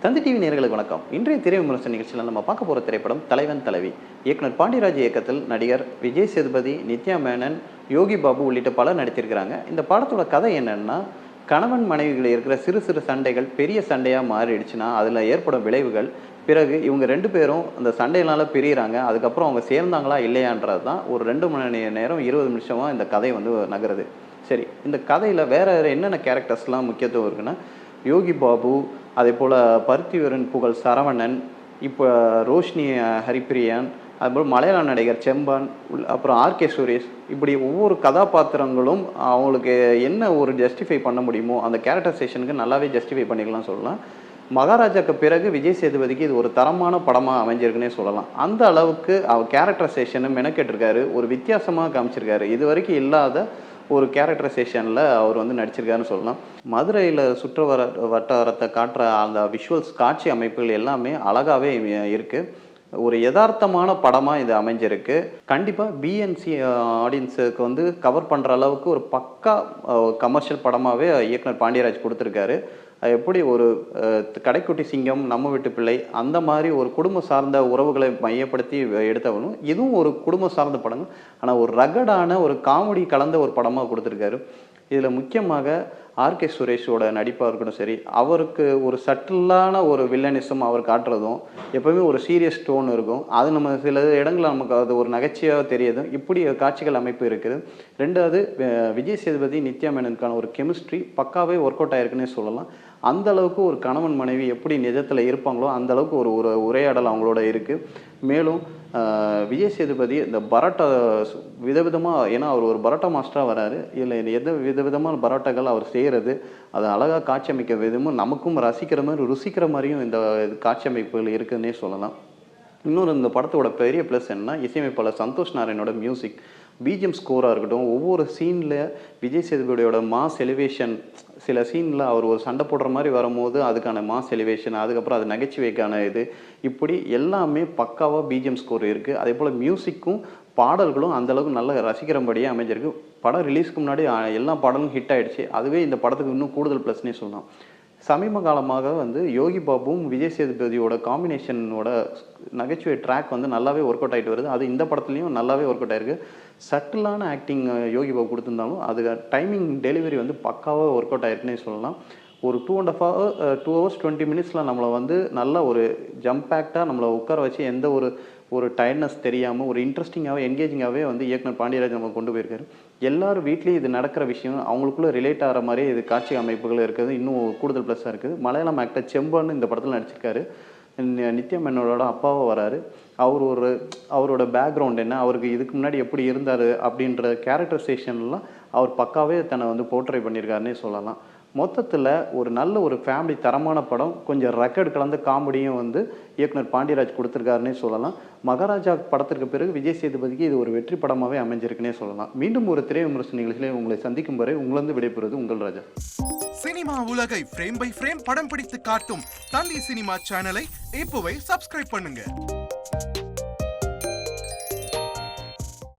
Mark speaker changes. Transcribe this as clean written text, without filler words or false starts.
Speaker 1: தந்தி TV நேயர்களுக்கு வணக்கம். இன்றைய திரை விமர்சன நிகழ்ச்சியில் நம்ம பார்க்க போகிற திரைப்படம் தலைவன் தலைவி. இயக்குனர் பாண்டியராஜ் இயக்கத்தில் நடிகர் விஜய் சேதுபதி, நித்யா மேனன், யோகி பாபு உள்ளிட்ட பலர் நடித்திருக்கிறாங்க. இந்த படத்தோட கதை என்னன்னா, கணவன் மனைவிகள் இருக்கிற சிறு சிறு சண்டைகள் பெரிய சண்டையாக மாறிடுச்சுன்னா அதில் ஏற்படும் விளைவுகள், பிறகு இவங்க 2 பேரும் அந்த சண்டையினால பிரியிறாங்க. அதுக்கப்புறம் அவங்க சேர்ந்தாங்களா இல்லையான்றது தான் ஒரு 2 மணி நேரம் 20 நிமிஷமாக இந்த கதை நகருது. சரி, இந்த கதையில் வேற என்னென்ன கேரக்டர்ஸ்லாம் முக்கியத்துவம் இருக்குன்னா, யோகி பாபு, அதேபோல் பருத்திவீரன் புகழ் சரவணன், இப்போ ரோஷினி ஹரிப்பிரியான், அதுபோல் மலையாள நடிகர் செம்பான், அப்புறம் ஆர்கே சுரேஷ், இப்படி ஒவ்வொரு கதாபாத்திரங்களும் அவங்களுக்கு என்ன ஒரு ஜஸ்டிஃபை பண்ண முடியுமோ அந்த கேரக்டரைசேஷனுக்கு நல்லாவே ஜஸ்டிஃபை பண்ணிக்கலாம் சொல்லலாம். மகாராஜாக்கு பிறகு விஜய் சேதுபதிக்கு இது ஒரு தரமான படமாக அமைஞ்சிருக்குன்னே சொல்லலாம். அந்த அளவுக்கு அவர் கேரக்டரைசேஷனை மெனக்கெட்டிருக்காரு, ஒரு வித்தியாசமாக காமிச்சிருக்காரு. இது வரைக்கும் இல்லாத ஒரு கேரக்டரைசேஷனில் அவர் நடிச்சிருக்காருன்னு சொல்லலாம். மதுரையில் வட்டாரத்தை காட்டுற அந்த விஷுவல்ஸ், காட்சி அமைப்புகள் எல்லாமே அழகாகவே இருக்குது. ஒரு யதார்த்தமான படமாக இது அமைஞ்சிருக்கு. கண்டிப்பாக பிஎன்சி ஆடியன்ஸுக்கு கவர் பண்ணுற அளவுக்கு ஒரு பக்கா கமர்ஷியல் படமாகவே இயக்குனர் பாண்டியராஜ் கொடுத்துருக்காரு. எப்படி ஒரு கடைக்குட்டி சிங்கம், நம்ம வீட்டு பிள்ளை, அந்த மாதிரி ஒரு குடும்பம் சார்ந்த உறவுகளை மையப்படுத்தி எடுத்தவனும் இதுவும் ஒரு குடும்பம் சார்ந்த படம். ஆனால் ஒரு ரகடான ஒரு காமெடி கலந்த ஒரு படமாக கொடுத்துருக்காரு. இதில் முக்கியமாக ஆர்கே சுரேஷோட நடிப்பாக இருக்கட்டும் சரி, அவருக்கு ஒரு சட்டிலான ஒரு வில்லனிசம் அவர் காட்டுறதும், எப்போவுமே ஒரு சீரியஸ் டோன் இருக்கும். அது நம்ம சில இடங்களில் நமக்கு அது ஒரு நகைச்சுவையாக தெரியுது. இப்படி காட்சிகள் அமைப்பு இருக்குது. 2வது, விஜய் சேதுபதி நித்யா மேனனுக்கான ஒரு கெமிஸ்ட்ரி பக்காவே ஒர்க் அவுட் ஆயிருக்குன்னே சொல்லலாம். அந்த அளவுக்கு ஒரு கணவன் மனைவி எப்படி நிஜத்தில் இருப்பாங்களோ அந்த அளவுக்கு ஒரு ஒரு உரையாடல் அவங்களோட இருக்குது. மேலும் விஜய் சேதுபதி இந்த பரோட்டா விதவிதமாக, ஏன்னா அவர் ஒரு பரோட்டா மாஸ்டராக வராரு. இதில் எந்த விதவிதமான பரோட்டாக்கள் அவர் செய்கிறது, அதை அழகாக காட்சி அமைக்க விதமும் நமக்கும் ரசிக்கிற மாதிரி ருசிக்கிற மாதிரியும் இந்த காட்சி அமைப்புகள் இருக்குதுன்னே சொல்லலாம். இன்னொரு இந்த படத்தோட பெரிய ப்ளஸ் என்னன்னா, இசையமைப்பாளர் சந்தோஷ் நாராயணோட மியூசிக், பிஜிஎம் ஸ்கோராக இருக்கட்டும், ஒவ்வொரு சீனில் விஜய் சேதுபதியோட மாஸ் எலிவேஷன், சில சீனில் அவர் ஒரு சண்டை போடுற மாதிரி வரும்போது அதுக்கான மாஸ் எலிவேஷன், அதுக்கப்புறம் அது நகைச்சுவைக்கான இது, இப்படி எல்லாமே பக்காவாக பிஜிஎம் ஸ்கோர் இருக்குது. அதே போல் மியூசிக்கும் பாடல்களும் அந்தளவுக்கு நல்ல ரசிக்கிறபடியாக அமைஞ்சிருக்கு. படம் ரிலீஸ்க்கு முன்னாடி எல்லா பாடலும் ஹிட் ஆகிடுச்சு. அதுவே இந்த படத்துக்கு இன்னும் கூடுதல் ப்ளஸ்னே சொல்லலாம். சமீப காலமாக யோகி பாபுவும் விஜய் சேதுபதியோட காம்பினேஷனோட நகைச்சுவை ட்ராக் நல்லாவே ஒர்க் அவுட் ஆகிட்டு வருது. அது இந்த படத்துலையும் நல்லாவே ஒர்க் அவுட் ஆகிருக்கு. சட்டிலான ஆக்டிங் யோகி பாபு கொடுத்துருந்தாலும் அது டைமிங் டெலிவரி பக்காவாக ஒர்க் அவுட் ஆகிருக்குன்னே சொல்லலாம். ஒரு 2 hours 20 minutesல நம்மளை நல்ல ஒரு ஜம்பேக்டாக நம்மளை உட்கார வச்சு எந்த ஒரு டயர்ட்னஸ் தெரியாமல் ஒரு இன்ட்ரெஸ்டிங்காகவே என்கேஜிங்காகவே இயக்குனர் பாண்டியராஜ் நம்ம கொண்டு போயிருக்காரு. எல்லாரும் வீட்லேயும் இது நடக்கிற விஷயம் அவங்களுக்குள்ளே ரிலேட் ஆகிற மாதிரி இது காட்சி அமைப்புகள் இருக்குது. இன்னும் கூடுதல் ப்ளஸ்ஸாக இருக்குது. மலையாளம் ஆக்டர் செம்பான்னு இந்த படத்தில் நடிச்சிருக்காரு. நித்யா மேனனோட அப்பாவாக வராரு. அவரோட பேக்ரவுண்ட் என்ன, அவருக்கு இதுக்கு முன்னாடி எப்படி இருந்தார் அப்படின்ற கேரக்டரைசேஷன்லாம் அவர் பக்காவே தன்னை போர்ட்ரை பண்ணியிருக்காருன்னே சொல்லலாம். மொத்தத்தில் ஒரு நல்ல ஒரு ஃபேமிலி தரமான படம், கொஞ்சம் ரெக்கார்டு கலந்த காமெடியும் இயக்குனர் பாண்டியராஜ் கொடுத்துருக்காருன்னே சொல்லலாம். மகாராஜா படத்திற்கு பிறகு விஜய் சேதுபதிக்கு இது ஒரு வெற்றி படமாகவே அமைஞ்சிருக்குன்னே சொல்லலாம். மீண்டும் ஒரு திரை விமர்சன நிகழ்ச்சியில் உங்களை சந்திக்கும் வரை உங்களிருந்து விடைபெறுவது உங்கள் ராஜா.
Speaker 2: சினிமா உலகை ஃப்ரேம் பை ஃப்ரேம் படம் பிடித்து காட்டும் தந்தி சினிமா சேனலை இப்போவே சப்ஸ்கிரைப் பண்ணுங்க.